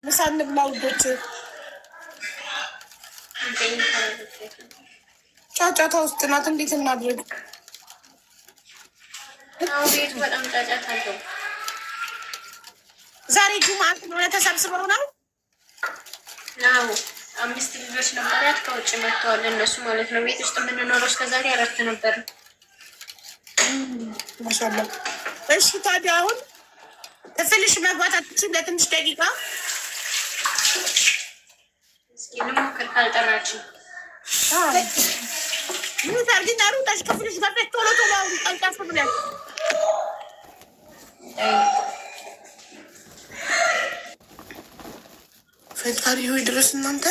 ምሳ እንብላ ውዶች። ጫጫታ ውስጥ ናት። እንዴት እናድርግ? ቤቱ በጣም ጫጫታ አለው። ዛሬ ጁምዓ ስለሆነ ተሰብስበው ነው። ናው 5 ልጆች ነበራት ከውጭ መጥተዋል እነሱ ማለት ነው። ቤት ውስጥ የምንኖረው እስከዛሬ 4 ነበር። ማሻአላህ። እሺ ታዲያ አሁን ትንሽ መግባታችን ለትንሽ ደቂቃ እስኪ ልሞክር ካልጠራችን ምን ታርጊና ሩጣሽ ከፍልሽ ጋር ቶሎ ቶሎ አንጣፍ ብለን ፈጣሪ ሆይ ድረስ እናንተ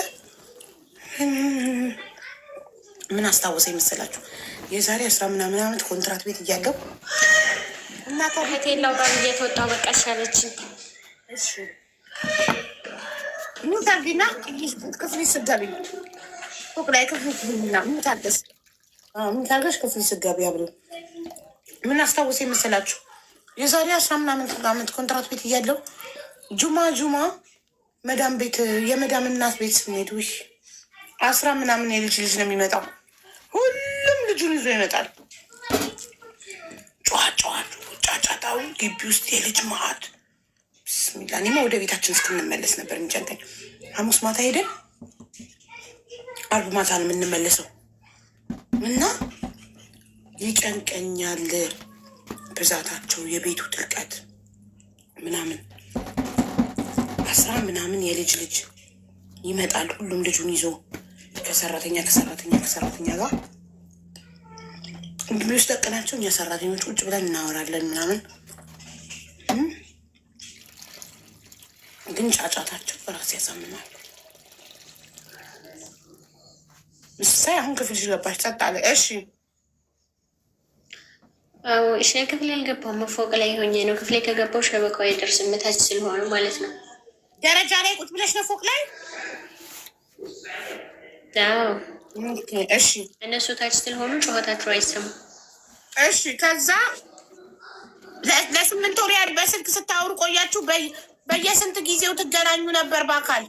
ምን አስታወሰኝ መሰላችሁ? የዛሬ 10 ምናምን ዓመት ኮንትራት ቤት እያለሁ እና ከሆቴል ላውራ እየተወጣው በቃ ሻለችኝ። እሺ ምን ታርጊና ክፍል ስገቢ ፎቅ ላይ ክፍል ስገቢና ምን ታርገሽ ምን ታርገሽ ክፍል ስገቢ አብሮ ምን አስታወሰኝ መሰላችሁ? የዛሬ 10 ምናምን ዓመት ኮንትራት ቤት እያለሁ ጁማ መዳም ቤት የመዳም እናት ቤት ስንሄድ 10 ምናምን የልጅ ልጅ ነው የሚመጣው። ሁሉም ልጁን ይዞ ይመጣል። ጫጫታው ግቢ ውስጥ የልጅ ማዕድ ብስሚላ። እኔማ ወደ ቤታችን እስክንመለስ ነበር የሚጨንቀኝ። ሐሙስ ማታ ሄደን አርብ ማታ ነው የምንመለሰው እና ይጨንቀኛል ብዛታቸው፣ የቤቱ ጥልቀት ምናምን 10 ምናምን የልጅ ልጅ ይመጣል። ሁሉም ልጁን ይዞ ከሰራተኛ ጋር ግቢ ውስጥ ጠቅናቸው። እኛ ሰራተኞች ቁጭ ብለን እናወራለን ምናምን። ግን ጫጫታቸው በራስ ያሳምናል። ምሳሌ አሁን ክፍል ገባሽ ጸጥ አለ። እሺ እሺ ክፍል ያልገባው ፎቅ ላይ ሆኜ ነው። ክፍሌ ከገባው ሸበካው አይደርስም ታች ስለሆነ ማለት ነው። ደረጃ ላይ ቁጭ ብለሽ ነው ፎቅ ላይ? አዎ። እሺ እነሱ ታች ስለሆኑ ጩኸታቸው አይሰማም። እሺ ከዛ ለ8 ወር ያህል በስልክ ስታወሩ ቆያችሁ? በየስንት ጊዜው ትገናኙ ነበር በአካል?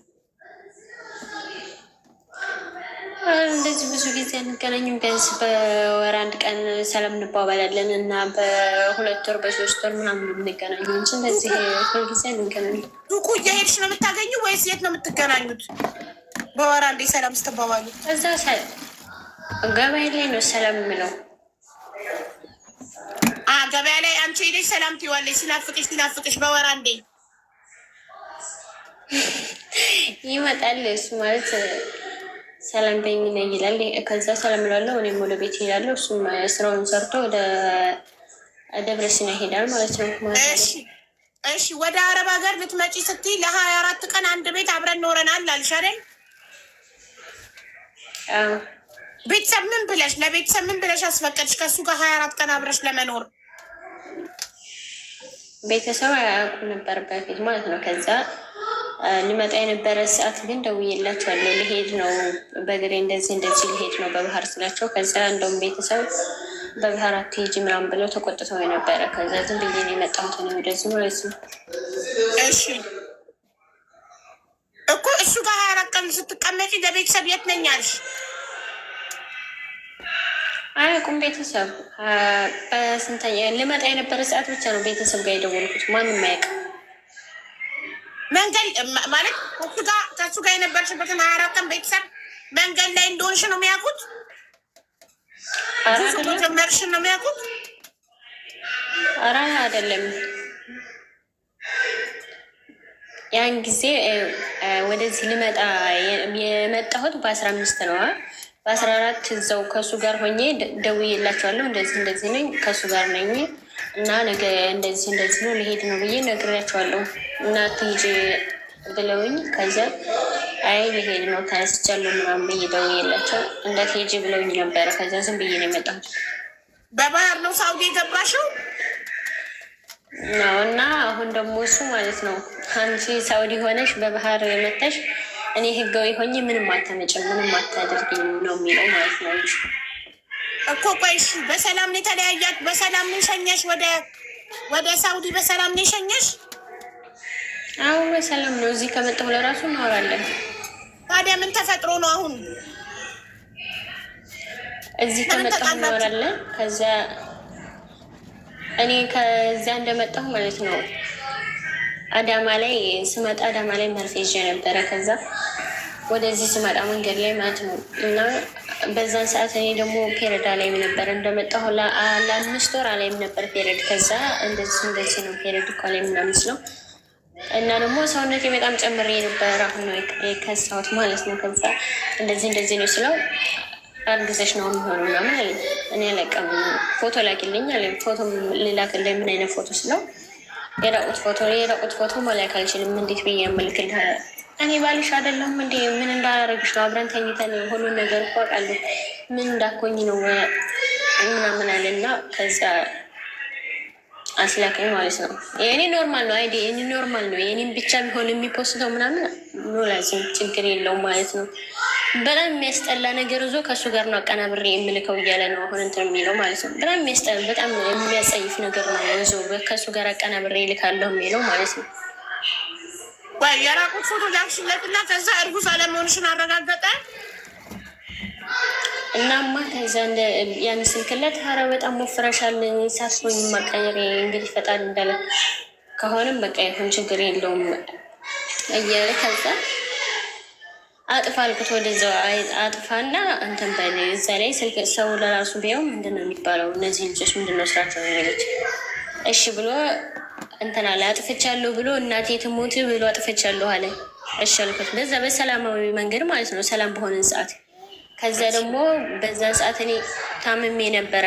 እንደዚህ ብዙ ጊዜ አንገናኝም። ቢያንስ በወር 1 ቀን ሰላም እንባባላለን እና በ2 ወር በ3 ወር ምናምን የምንገናኙ እንጂ እንደዚህ ሁልጊዜ አንገናኝም። ሱቁ እየሄድሽ ነው የምታገኙ ወይስ የት ነው የምትገናኙት? በወር 1 ሰላም ስትባባሉ? እዛ ገበያ ላይ ነው ሰላም የምለው። ገበያ ላይ አንቺ ሄደሽ ሰላም ትይዋለሽ ሲናፍቅሽ በወር 1 ይመጣል። እሱ ማለት ሰላም በኝ ነው ይላል። ከዛ ሰላም እላለሁ፣ እኔም ወደ ቤት እሄዳለሁ። እሱም ስራውን ሰርቶ ወደ ደብረ ሲና ይሄዳል ማለት ነው። እሺ ወደ አረብ ሀገር ልትመጪ ስትይ ለ24 ቀን አንድ ቤት አብረን ኖረናል አልሽ አይደል? ቤተሰብ ለቤተሰብ ምን ብለሽ አስፈቀድሽ ከእሱ ጋር 24 ቀን አብረሽ ለመኖር? ቤተሰብ አያውቁ ነበር በፊት ማለት ነው። ከዛ ሊመጣ የነበረ ሰዓት ግን ደውዬላቸዋለሁ። ልሄድ ነው በእግሬ እንደዚህ ልሄድ ነው በባህር ስላቸው፣ ከዛ እንደውም ቤተሰብ በባህር አትሄጂ ምናምን ብለው ተቆጥተው የነበረ። ከዛ ዝም ብዬ ነው የመጣሁት ወደዚህ ማለት ነው። እሺ እኮ እሱ ጋር 24 ቀን ስትቀመጪ ለቤተሰብ የት ነኝ አልሽ? አያውቁም ቤተሰብ። በስንተኛ ልመጣ የነበረ ሰዓት ብቻ ነው ቤተሰብ ጋር የደወልኩት። ማንም አያውቅም። መንገድ ማለት ከሱ ጋር የነበርሽበትን 24 ቀን ቤተሰብ መንገድ ላይ እንደሆንሽ ነው የሚያውቁት? ጀመርሽን ነው የሚያውቁት? ኧረ አይደለም። ያን ጊዜ ወደዚህ ልመጣ የመጣሁት በ15 ነው። በ14 እዛው ከእሱ ጋር ሆኜ ደውዬላቸዋለሁ። እንደዚህ ነኝ ከእሱ ጋር ነኝ እና ነገ እንደዚህ ነው ልሄድ ነው ብዬ ነግሬያቸዋለሁ። እና ትሄጂ ብለውኝ ከዚያ አይ ልሄድ ነው ተነስቻለሁ ምናምን ብዬ ደውዬላቸው እንዳትሄጂ ብለውኝ ነበረ። ከዚያ ዝም ብዬ ነው የመጣሁት። በባህር ነው ሳውዲ የገባሽው ነው? እና አሁን ደግሞ እሱ ማለት ነው አንቺ ሳውዲ ሆነሽ በባህር የመጣሽ እኔ ህጋዊ ሆኜ ምንም አታመጭም ምንም አታደርግኝ ነው የሚለው ማለት ነው እኮ። ቆይሽ በሰላም ነው የተለያያት? በሰላም ነው ሸኘሽ? ወደ ሳውዲ በሰላም ነው ሸኘሽ? አሁን በሰላም ነው። እዚህ ከመጣሁ ለራሱ እናወራለን። ታዲያ ምን ተፈጥሮ ነው አሁን? እዚህ ከመጣሁ እናወራለን። ከዛ እኔ ከዚያ እንደመጣሁ ማለት ነው አዳማ ላይ ስመጣ አዳማ ላይ መርፌ ይዤ ነበረ። ከዛ ወደዚህ ስመጣ መንገድ ላይ ማለት ነው እና በዛን ሰዓት እኔ ደግሞ ፔሬድ አላይም ነበር። እንደመጣሁ ለ5 ወር አላይም ነበር ፔሬድ። ከዛ እንደዚህ ነው ፔሬድ እኮ ላይ ምናምን ስለው እና ደግሞ ሰውነቴ በጣም ጨምሬ ነበር። አሁን ነው የከሳሁት ማለት ነው። ከዛ እንደዚህ ነው ስለው አርግዘሽ ነው የሚሆነው ምናምን አለ። እኔ አለቀም ፎቶ ላኪልኝ አለ። ፎቶ ልላክልኝ ምን አይነት ፎቶ ስለው የራቁት ፎቶ መላክ አልችልም። እንዴት ብዬ ያመልክልህ? እኔ ባልሽ አይደለሁም እንዴ? ምን እንዳላረግሽ ነው? አብረን ተኝተን ሁሉን ነገር እኮ አውቃለሁ። ምን እንዳኮኝ ነው ምናምን አለና ከዛ አስላከኝ ማለት ነው። የእኔ ኖርማል ነው አይዲ የእኔ ኖርማል ነው። የእኔም ብቻ ቢሆን የሚፖስተው ምናምን ኖላዝም ችግር የለውም ማለት ነው። በጣም የሚያስጠላ ነገር ይዞ ከእሱ ጋር ነው አቀናብሬ የምልከው እያለ ነው አሁን እንትን የሚለው ማለት ነው። በጣም የሚያስጠላ በጣም የሚያጸይፍ ነገር ነው ይዞ ከእሱ ጋር አቀናብሬ ይልካለሁ የሚለው ማለት ነው። የራቁት ፎቶ ላክሽለትና ከዛ እርጉዝ አለመሆንሽን አረጋገጠ። እናማ ከዛ ያን ስልክለት ኧረ በጣም ወፍረሻል ሳስቦኝ ማቀየር እንግዲህ ፈጣሪ እንዳለ ከሆነም በቃ ይሁን ችግር የለውም እያለ ከዛ አጥፋ አልኩት። ወደዛው አጥፋና እንትን በል እዛ ላይ ስልክ ሰው ለራሱ ቢያው ምንድን ነው የሚባለው? እነዚህ ልጆች ምንድን ነው ስራቸው የሚሉት? እሺ ብሎ እንትን አለ። አጥፍቻለሁ ብሎ እናቴ ትሞት ብሎ አጥፍቻለሁ አለ። እሺ አልኩት። በዛ በሰላማዊ መንገድ ማለት ነው፣ ሰላም በሆነን ሰዓት። ከዛ ደግሞ በዛ ሰዓት እኔ ታምሜ ነበረ፣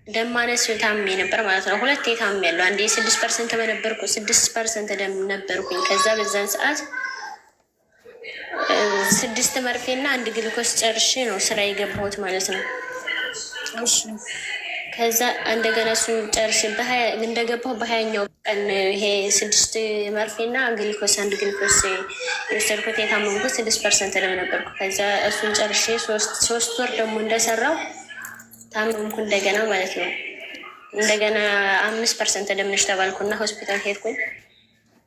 ደም ማነስ ታምሜ ነበር ማለት ነው። 2 ታምሜ ያለው አንዴ 6% በነበርኩ 6% ደም ነበርኩኝ። ከዛ በዛን ሰዓት 6 መርፌና 1 ግልኮስ ጨርሼ ነው ስራ የገባሁት ማለት ነው። ከዛ እንደገና እሱን ጨርሼ እንደገባሁ በ20ኛው ቀን ይሄ 6 መርፌና ግልኮስ 1 ግልኮስ የወሰድኩት የታመምኩት 6% ደም ነበርኩ። ከዛ እሱን ጨርሼ 3 ወር ደግሞ እንደሰራው ታመምኩ እንደገና ማለት ነው። እንደገና 5% ደም ነሽ ተባልኩና ሆስፒታል ሄድኩኝ።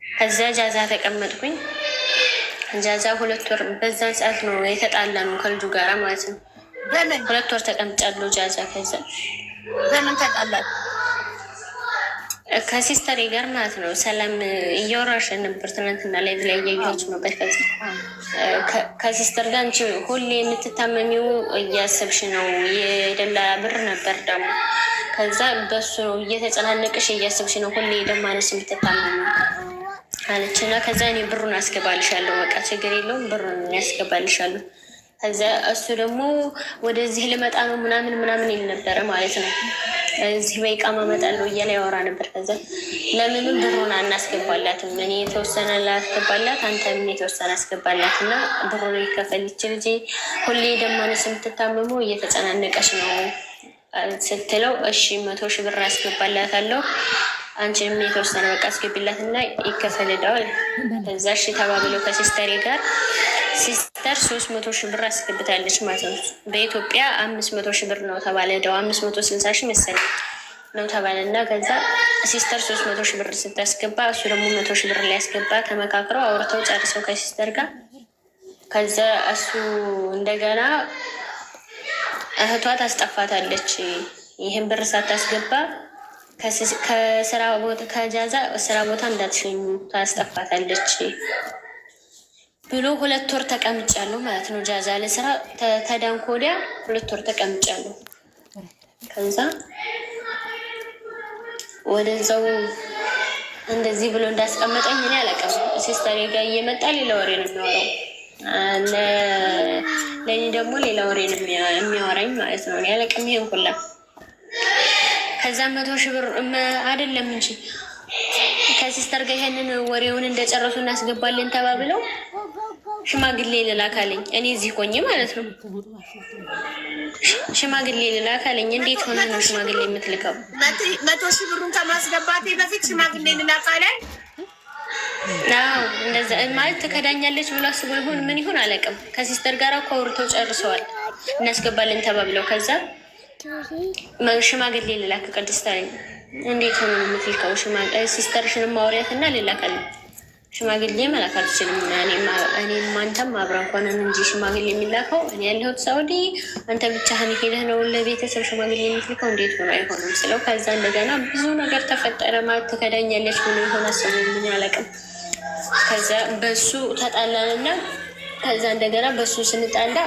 ከዛ ጃዛ ተቀመጥኩኝ። ጃዛ 2 ወር በዛን ሰዓት ነው የተጣላ ነው ከልጁ ጋራ ማለት ነው። 2 ወር ተቀምጫለሁ ጃዛ። ከዛ በምን ተጣላል? ከሲስተር ጋር ማለት ነው። ሰላም እያወራሽ ነበር ትናንትና ላይ እያያችሁ ነበር። ከዛ ከሲስተር ጋር አንቺ ሁሌ የምትታመሚው እያሰብሽ ነው፣ የደላ ብር ነበር ደግሞ ከዛ በሱ ነው እየተጨናነቅሽ እያሰብሽ ነው ሁሌ ደማነስ የምትታመሚው አለች እና ከዛ እኔ ብሩን አስገባልሻለሁ፣ በቃ ችግር የለውም ብሩን ያስገባልሻለሁ። ከዛ እሱ ደግሞ ወደዚህ ልመጣ ነው ምናምን ይል ነበረ ማለት ነው። እዚህ በይቃማ እመጣለሁ እያለ ያወራ ነበር። ከዛ ለምንም ብሩን አናስገባላትም፣ እኔ የተወሰነ ላስገባላት፣ አንተም የተወሰነ አስገባላት እና ብሩን ይከፈል ይችል እንጂ ሁሌ ደማነስ የምትታመሙ እየተጨናነቀች ነው ስትለው፣ እሺ 100 ሺህ ብር አስገባላታለሁ አንቺንም የተወሰነ በቃ አስገቢላት እና ይከፈል እዳው። ከዛ እሺ ተባብለው ከሲስተሬ ጋር ሲስተር 300 ሺህ ብር አስገብታለች ማለት ነው። በኢትዮጵያ 500 ሺህ ብር ነው ተባለ እዳው፣ 560 ሺህ መሰለኝ ነው ተባለ እና ከዛ ሲስተር 300 ሺህ ብር ስታስገባ እሱ ደግሞ 100 ሺህ ብር ላይ ያስገባ። ተመካክረው አውርተው ጨርሰው ከሲስተር ጋር ከዛ እሱ እንደገና እህቷ ታስጠፋታለች። ይህን ብር ሳታስገባ ከስራ ቦታ ከጃዛ ስራ ቦታ እንዳትሸኙ ታስጠፋታለች ብሎ 2 ወር ተቀምጫለሁ ማለት ነው። ጃዛ ለስራ ተዳንኮ ወዲያ 2 ወር ተቀምጫለሁ። ከዛ ወደዛው እንደዚህ ብሎ እንዳስቀመጠኝ እኔ አላውቅም። ሲስተር ጋር እየመጣ ሌላ ወሬ ነው የሚያወራው፣ ለእኔ ደግሞ ሌላ ወሬ ነው የሚያወራኝ ማለት ነው። እኔ አላውቅም ይሄን ሁላ። ከዛ 100 ሺህ ብር አይደለም እንጂ ከሲስተር ጋር ይሄንን ወሬውን እንደጨረሱ እናስገባለን ተባብለው ሽማግሌ ልላካለኝ። እኔ እዚህ ቆኝ ማለት ነው። ሽማግሌ ልላካለኝ። እንዴት ሆነ ነው ሽማግሌ የምትልከው? 100 ሺህ ብሩን ከማስገባቴ በፊት ሽማግሌ ልላካለኝ። አዎ እንደዛ ማለት ትከዳኛለች ብሎ አስቦ ይሁን ምን ይሁን አላውቅም። ከሲስተር ጋር እኮ አውርተው ጨርሰዋል እናስገባለን ተባብለው። ከዛ ሽማግሌ ልላክ ቅድስት አለኝ። እንዴት ሆነ የምትልከው? ሲስተርሽንም ማውሪያት እና ልላካለኝ። ሽማግሌ መላክ አልችልም። እኔም አንተም አብረን ሆነን እንጂ ሽማግሌ የሚላከው እኔ ያለሁት ሳውዲ፣ አንተ ብቻህን ሄደህ ነው ለቤተሰብ ሽማግሌ የምትልከው? እንዴት ሆኖ አይሆንም ስለው ከዛ እንደገና ብዙ ነገር ተፈጠረ። ማለት ትከዳኛለች ብሎ የሆነ ሰው ምን ያለቅም። ከዛ በሱ ተጣላንና ከዛ እንደገና በሱ ስንጣላ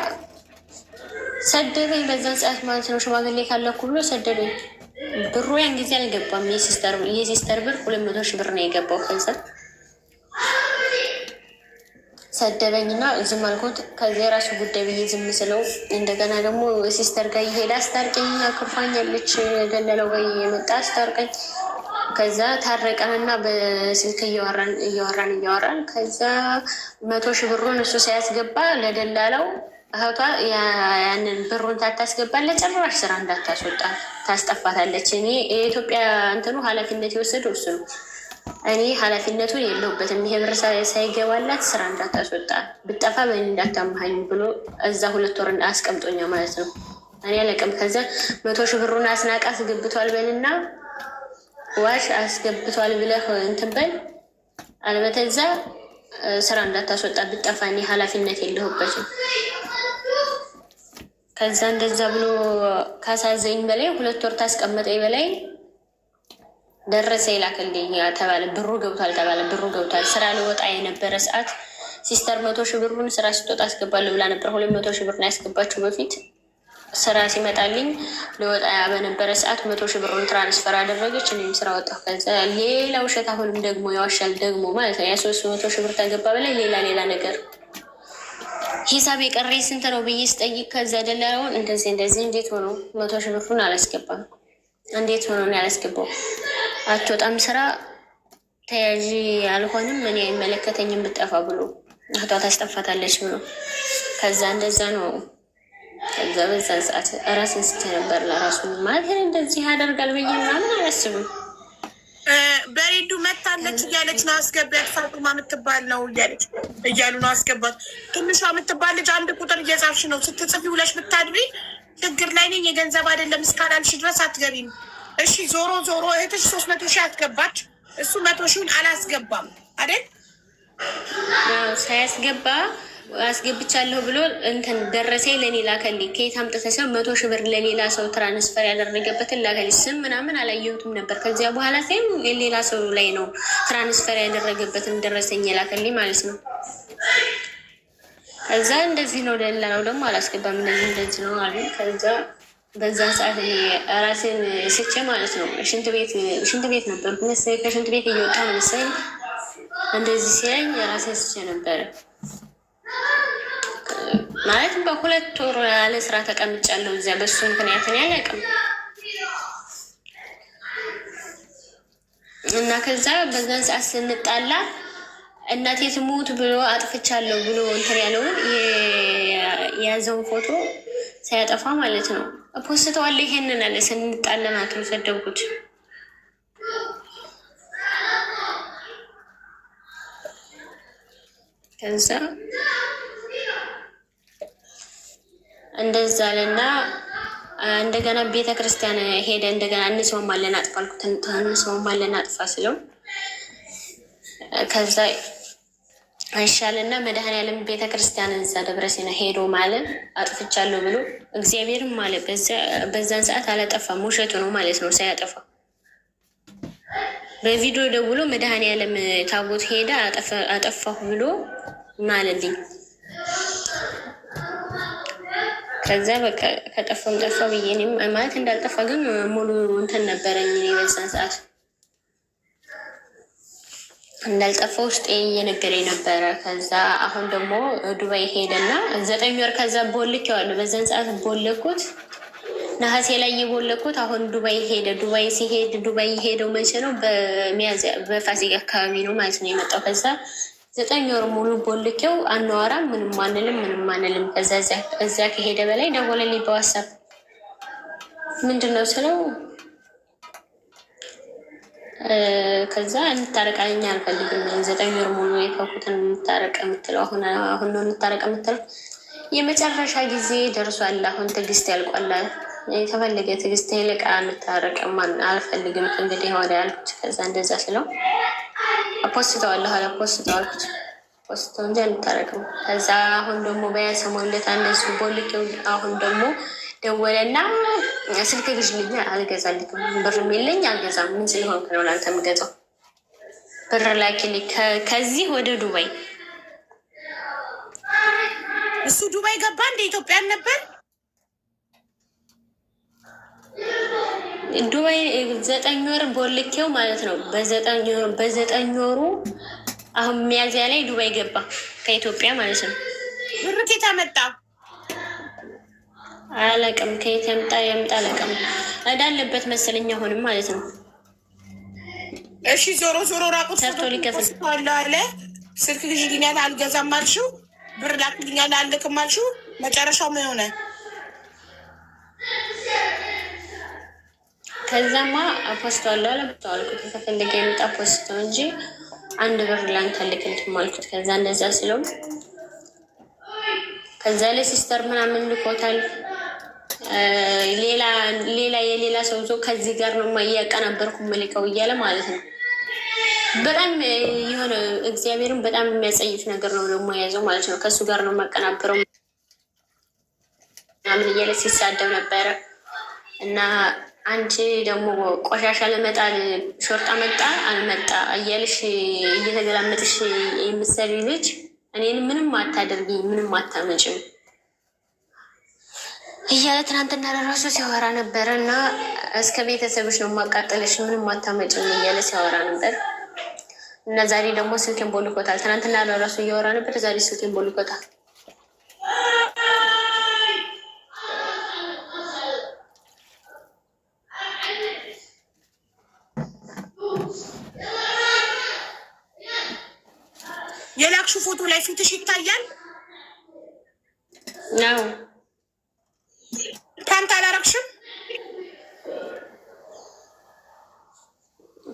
ሰደበኝ። በዛን ሰዓት ማለት ነው ሽማግሌ ካለኩ ብሎ ሰደበኝ። ብሩ ያን ጊዜ አልገባም። የሲስተር ብር 200 ሺህ ብር ነው የገባው። ከዛ ሰደበኝና ዝም አልኩት። ከዚያ የራሱ ጉዳይ ብዬ ዝም ስለው እንደገና ደግሞ ሲስተር ጋር እየሄደ አስታርቀኝ፣ አክርፋኛለች፣ ደለለው ጋር እየመጣ አስታርቀኝ። ከዛ ታረቀንና በስልክ እያወራን ከዛ 100 ሺህ ብሩን እሱ ሳያስገባ ለደላለው እህቷ ያንን ብሩን ታታስገባ ለጭራሽ ስራ እንዳታስወጣ ታስጠፋታለች። እኔ የኢትዮጵያ እንትኑ ኃላፊነት የወሰደው እሱ ነው። እኔ ኃላፊነቱን የለሁበትም። ይሄ ብር ሳይገባላት ስራ እንዳታስወጣ ብጠፋ በእኔ እንዳታመሀኝ ብሎ እዛ 2 ወር አስቀምጦኛ ማለት ነው። እኔ አለቅም። ከዛ 100 ሺህ ብሩን አስናቃ አስገብቷል በልና ዋሽ አስገብቷል ብለህ እንትን በል አለበተዛ ስራ እንዳታስወጣ ብጠፋ እኔ ኃላፊነት የለሁበትም። ከዛ እንደዛ ብሎ ካሳዘኝ በላይ 2 ወር ታስቀመጠኝ በላይ ደረሰ ይላክልኝ ተባለ። ብሩ ገብቷል ተባለ። ብሩ ገብቷል። ስራ ልወጣ የነበረ ሰዓት ሲስተር 100 ሺህ ብሩን ስራ ስትወጣ አስገባለሁ ብላ ነበር። 200 ሺህ ብር ነው ያስገባችው በፊት። ስራ ሲመጣልኝ ልወጣ በነበረ ሰዓት 100 ሺህ ብሩን ትራንስፈር አደረገች። እኔም ስራ ወጣሁ። ከዛ ሌላ ውሸት አሁንም ደግሞ ያዋሻል ደግሞ ማለት ነው። ያ300 ሺህ ብር ተገባ በላይ ሌላ ነገር ሂሳብ የቀረ ስንት ነው ብዬ ስጠይቅ ከዛ ደላላውን እንደዚህ እንዴት ሆኖ 100 ሺህ ብሩን አላስገባም? እንዴት ሆኖ ነው ያላስገባው? አትወጣም ስራ ተያዥ አልሆንም እኔ አይመለከተኝም ብጠፋ ብሎ እህቷ ታስጠፋታለች ብሎ ከዛ እንደዛ ነው። ከዛ በዛን ሰዓት ራስን ስተ ነበር ለራሱ ማለት እንደዚህ ያደርጋል ብዬ ምናምን አላስብም። በሬዱ መታለች እያለች ነው አስገቢያት። ፋጡማ የምትባል ነው እያሉ ነው አስገባት። ትንሿ የምትባል ልጅ 1 ቁጥር እየጻፍሽ ነው ስትጽፊ ውለሽ ብታድሪ ችግር ላይ ነኝ የገንዘብ አይደለም እስካላልሽ ድረስ አትገቢም። እሺ ዞሮ እህትሽ 300 ሺህ አትገባች። እሱ 100 ሺውን አላስገባም አይደል? ሳያስገባ አስገብቻለሁ ብሎ እንትን ደረሰኝ ለኔ ላከልኝ። ከየት አምጥተህ ሰው 100 ሺህ ብር ለሌላ ሰው ትራንስፈር ያደረገበትን ላከልኝ። ስም ምናምን አላየሁትም ነበር። ከዚያ በኋላ ሳይም ሌላ ሰው ላይ ነው ትራንስፈር ያደረገበትን ደረሰኝ ላከልኝ ማለት ነው። ከዛ እንደዚህ ነው ደላላው ደግሞ አላስገባም እንደዚህ ነው አሉ። ከዛ በዛን ሰዓት እኔ ራሴን ስቼ ማለት ነው ሽንት ቤት ነበር መሰለኝ። ከሽንት ቤት እየወጣ ነው መሰለኝ እንደዚህ ሲያኝ ራሴን ስቼ ነበረ ማለት በ2 ወር ያለ ስራ ተቀምጫለሁ እዚያ። በሱ ምክንያት እኔ አላውቅም። እና ከዛ በዛን ሰዓት ስንጣላ እናቴ ትሙት ብሎ አጥፍቻለሁ ብሎ እንትን ያለውን የያዘውን ፎቶ ሳያጠፋ ማለት ነው ፖስተዋለሁ። ይሄንን አለ ስንጣላ ማለት ነው ሰደብኩት። ከዛ እንደዛ አለና እንደገና ቤተክርስቲያን ሄደ። እንደገና እንስማማለን አጥፋ አልኩት። እንስማማለን አጥፋ ስለው ከዛ አይሻልና መድኃኔዓለም ቤተክርስቲያን እዛ ደብረሲና ሄዶ ማለት አጥፍቻለሁ ብሎ እግዚአብሔርም ማለት በዛን ሰዓት አላጠፋም፣ ውሸቱ ነው ማለት ነው። ሳያጠፋ በቪዲዮ ደውሎ መድኃኔዓለም ታቦት ሄደ አጠፋሁ ብሎ ማለልኝ። ከዛ በቃ ከጠፋም ጠፋ ብዬ እኔም ማለት እንዳልጠፋ ግን ሙሉ እንትን ነበረኝ እኔ በዛን ሰዓት እንዳልጠፋ ውስጥ እየነገረኝ ነበረ። ከዛ አሁን ደግሞ ዱባይ ሄደና 9 ወር ከዛ ቦልኬዋለሁ። በዛን ሰዓት ቦለኩት ነሐሴ ላይ የቦለኩት። አሁን ዱባይ ሄደ። ዱባይ ሲሄድ ዱባይ ሄደው መቼ ነው? በሚያዝያ በፋሲካ አካባቢ ነው ማለት ነው የመጣው። ከዛ 9 ወር ሙሉ ቦልኬው አናወራም፣ ምንም አንልም። ከዛ እዚያ ከሄደ በላይ ደወለልኝ በዋትሳፕ። ምንድን ነው ስለው ከዛ እንታረቃኛ አልፈልግም። 9 ወር ሙሉ የተውኩትን እንታረቅ የምትለው አሁን ነው እንታረቅ የምትለው። የመጨረሻ ጊዜ ደርሷል። አሁን ትዕግስት ያልቋል። የተፈለገ ትዕግስት ይልቃ እንታረቅ አልፈልግም እንግዲህ ወደ ያልኩት። ከዛ እንደዛ ስለው አፖስተዋለሁ አላፖስተው አልኩት። ፖስተው እንጂ አልታረቅም። ከዛ አሁን ደግሞ በያሰሞለት አንደሱ ቦልኬው አሁን ደግሞ ደወለና ስልክ ግዥልኝ አልገዛልኝም፣ ብርም የለኝ አልገዛም። ምን ስለሆንክ ነው ላንተ የምገዛው? ብር ላኪልኝ ከዚህ ወደ ዱባይ። እሱ ዱባይ ገባ እንደ ኢትዮጵያን ነበር። ዱባይ 9 ወር ቦልኬው ማለት ነው። በ9 ወሩ አሁን ሚያዝያ ላይ ዱባይ ገባ ከኢትዮጵያ ማለት ነው። ብር ከየት አመጣ? አላውቅም፣ ከየት ያምጣ አላውቅም። እዳለበት መሰለኝ አሁንም ማለት ነው። እሺ ዞሮ ራቁት ሰርቶ ሊከፍል አለ። ስልክ ግዢልኛል አልገዛም አልሽው፣ ብር ላክልኛል አልልክም አልሽው። መጨረሻው ምን ሆነ? ከዛማ አፖስተዋለሁ አላፖስተው አልኩት። ከፈለገ የመጣ ፖስተው እንጂ አንድ ብር ላንተ ልክልትም አልኩት። ከዛ እንደዛ ስለው ከዛ ላይ ሲስተር ምናምን ልኮታል። ሌላ የሌላ ሰው ዞ ከዚህ ጋር ነው እያቀናበርኩ መልከው እያለ ማለት ነው። በጣም የሆነ እግዚአብሔርን በጣም የሚያጸይፍ ነገር ነው ደግሞ የያዘው ማለት ነው። ከእሱ ጋር ነው የማቀናበረው ምናምን እያለ ሲሳደብ ነበረ። እና አንቺ ደግሞ ቆሻሻ ለመጣል ሾርጣ መጣ አልመጣ እያልሽ እየተገላመጥሽ የምትሰሪ ልጅ እኔን ምንም አታደርጊኝ፣ ምንም አታመጭም እያለ ትናንትና ለራሱ ሲያወራ ነበረ። እና እስከ ቤተሰብሽ ነው ማቃጠልሽ፣ ምንም አታመጭም እያለ ሲያወራ ነበር። እና ዛሬ ደግሞ ስልኬን ቦልኮታል። ትናንትና ለራሱ እያወራ ነበር፣ ዛሬ ስልኬን ቦልኮታል። የላክሹ ፎቶ ላይ ፊትሽ ይታያል ነው። ፓንት አላረግሽም?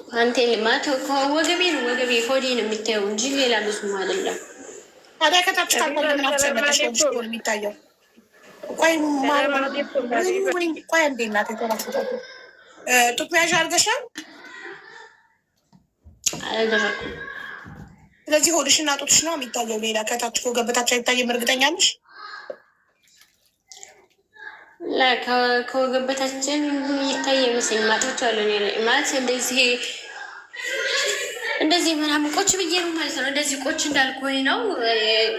ፓንቴ ልማት ወገቤ ነው፣ ወገቤ ሆዴ ነው የሚታየው እንጂ ሌላ ብዙም አይደለም። ታዲያ ከታች ካልሆነምናቸው መለሽ የሚታየው ቆይ እንዴ እናት የተራፍታ ጡት መያዣ አድርገሻል? አላደረኩም። ስለዚህ ሆድሽና ጡትሽ ነው የሚታየው። ሌላ ከታች ከወገበታች አይታየም። እርግጠኛ ነሽ? ከወገበታችን ይታይ መሰኝ ማጥቻለሁ ማለት እንደዚህ ምናምን ቆች ብዬ ነው ማለት ነው። እንደዚህ ቆች እንዳልኩኝ ነው።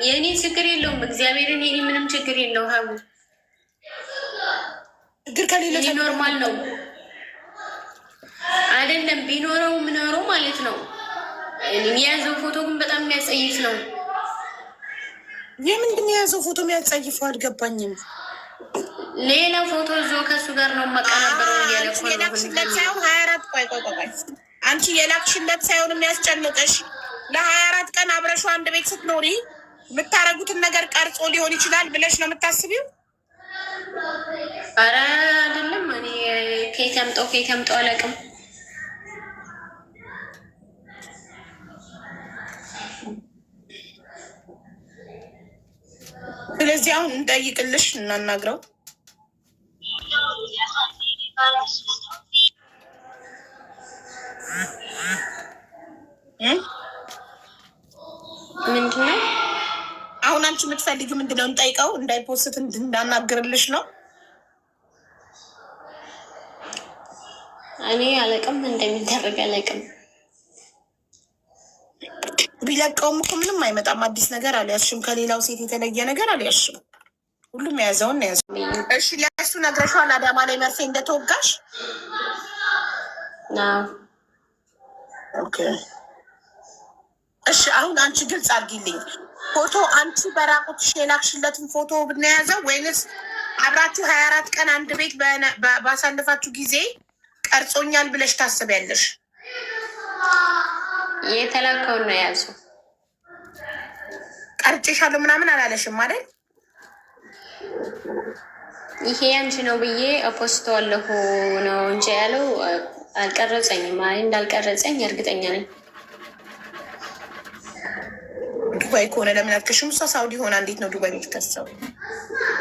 የእኔ ችግር የለውም፣ እግዚአብሔርን የኔ ምንም ችግር የለው። ሀቡ ችግር ከሌለ ኖርማል ነው አይደለም። ቢኖረው ምኖረው ማለት ነው። የያዘው ፎቶ ግን በጣም የሚያጸይፍ ነው። የምንድን የያዘው ፎቶ የሚያጸይፈው? አልገባኝም። ሌላ ፎቶ እዞ ከእሱ ጋር ነው ማቀናበረው የላክሽለት ሳይሆን 24 ቆይ አንቺ የላክሽለት ሳይሆን የሚያስጨንቅሽ ለ24 ቀን አብረሽው አንድ ቤት ስትኖሪ የምታረጉትን ነገር ቀርጾ ሊሆን ይችላል ብለሽ ነው የምታስቢው? ኧረ አይደለም። እኔ ከየት ያምጣው አላውቅም። ስለዚህ አሁን እንጠይቅልሽ እናናግረው። ምንድነው አሁን አንቺ የምትፈልጊው? ምንድነው እንጠይቀው? እንዳይፖስት እንዳናግርልሽ ነው። እኔ አላውቅም፣ እንደሚደረግ አላውቅም። ቢለቀውም እኮ ምንም አይመጣም። አዲስ ነገር አልያዝሽም፣ ከሌላው ሴት የተለየ ነገር አልያዝሽም። ሁሉም የያዘውን ነው ያዘው። እሺ ለእሱ ነግረሽዋል? አዳማ ላይ መርፌ እንደተወጋሽ? ኦኬ እሺ። አሁን አንቺ ግልጽ አድርጊልኝ። ፎቶ አንቺ በራቁትሽ የላክሽለትን ፎቶ ብንያዘው ወይንስ አብራችሁ 24 ቀን አንድ ቤት ባሳልፋችሁ ጊዜ ቀርጾኛል ብለሽ ታስቢያለሽ? የተላከውን ነው የያዘው። ቀርጬሻለሁ ምናምን አላለሽም አይደል? ይሄ አንቺ ነው ብዬ ፖስተዋለሁ ነው እንጂ ያለው አልቀረጸኝም። አይ እንዳልቀረጸኝ እርግጠኛ ነኝ። ዱባይ ከሆነ ለምን አትከሽም? እሷ ሳውዲ ሆና እንዴት ነው ዱባይ የምትከሰው?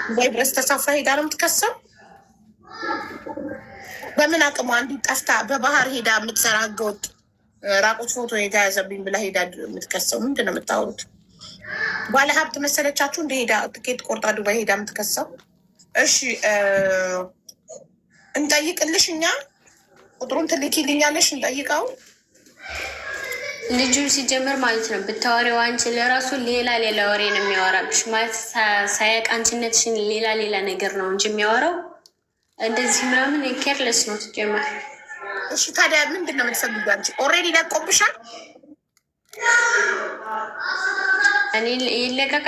ዱባይ ድረስ ተሳፍራ ሄዳ ነው የምትከሰው? በምን አቅሟ? እንዲህ ጠፍታ በባህር ሄዳ የምትሰራ ህገወጥ ራቁት ፎቶ የተያዘብኝ ብላ ሄዳ የምትከሰው ምንድን ነው የምታወሩት? ባለሀብት መሰለቻችሁ እንደ ሄዳ ትኬት ቆርጣ ዱባይ ሄዳ የምትከሰው? እሺ እንጠይቅልሽ፣ እኛ ቁጥሩን ትልኪልኛለሽ፣ እንጠይቀው። ልጁ ሲጀመር ማለት ነው ብታወሪው አንቺ ለራሱ ሌላ ወሬ ነው የሚያወራብሽ። ማለት ሳያቅ አንቺነትሽን ሌላ ነገር ነው እንጂ የሚያወራው እንደዚህ ምናምን ኬርለስ ነው ትጀመር። እሺ ታዲያ ምንድን ነው የምትፈልጊው አንቺ? ኦልሬዲ ለቆብሻል። እኔ ይለቀቃ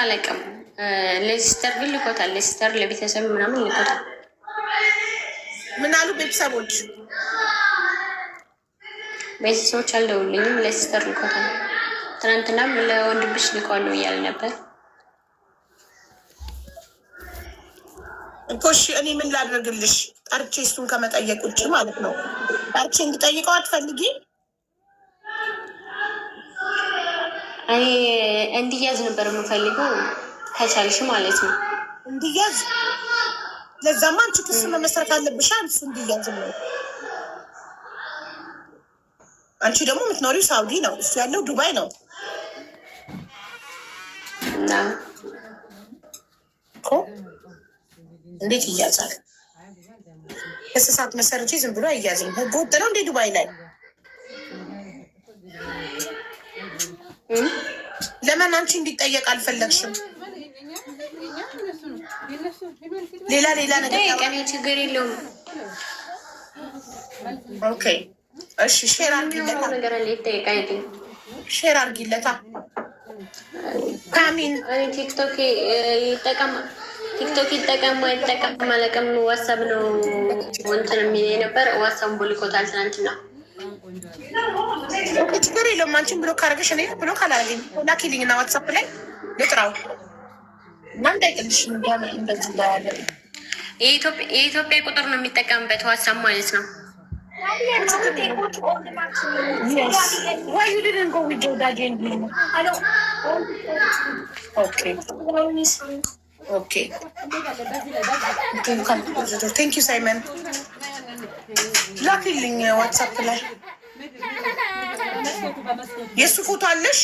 አለቅም። ለሲስተር ግን ልኮታል። ለሲስተር ለቤተሰብ ምናምን ልኮታል። ምን አሉ ቤተሰቦች? ቤተሰቦች አልደውልኝም። ለሲስተር ልኮታል። ትናንትናም ለወንድምሽ ልከዋለሁ እያለ ነበር እኮ። እሺ እኔ ምን ላድርግልሽ? ጠርቼ እሱን ከመጠየቅ ውጭ ማለት ነው። ጠርቼ እንድጠይቀው አትፈልጊ? እኔ እንዲያዝ ነበር የምፈልገው ከቻልሽ ማለት ነው። እንዲያዝ? ለዛማ አንቺ ክስ መመስረት አለብሻ። እሱ እንዲያዝ ነው። አንቺ ደግሞ የምትኖሪው ሳውዲ ነው፣ እሱ ያለው ዱባይ ነው እና እኮ እንዴት ይያዛል? እንስሳት መሰርቼ ዝም ብሎ አያዝም። ህገ ወጥ ነው እንዴ ዱባይ ላይ? ለምን አንቺ እንዲጠየቅ አልፈለግሽም? ሌላ ነገር ቀኔ ችግር የለውም። ኦኬ እሺ፣ ሼር አርጊለታ፣ ሼር አርጊለታ። ካሚን ቲክቶክ ይጠቀም አለቀም። ዋትሳፕ ነው እንትን የሚል የነበር ዋትሳፕ ቦልኮታል ትናንትና። ችግር የለውም። አንቺን ብሎ ካረገሽ እኔ ብሎ ካላረገኝ ላኪልኝ እና ዋትሳፕ ላይ ልጥራው እና እንዳይቅልሽ እንደዚህ እንዳያለ። የኢትዮጵያ ቁጥር ነው የሚጠቀምበት ዋትሳፕ ማለት ነው። Why you didn't go with Joe Daddy and me? Okay. Thank you, Simon. ላኪልኝ ዋትሳፕ ላይ የእሱ ፎቶ አለሽ?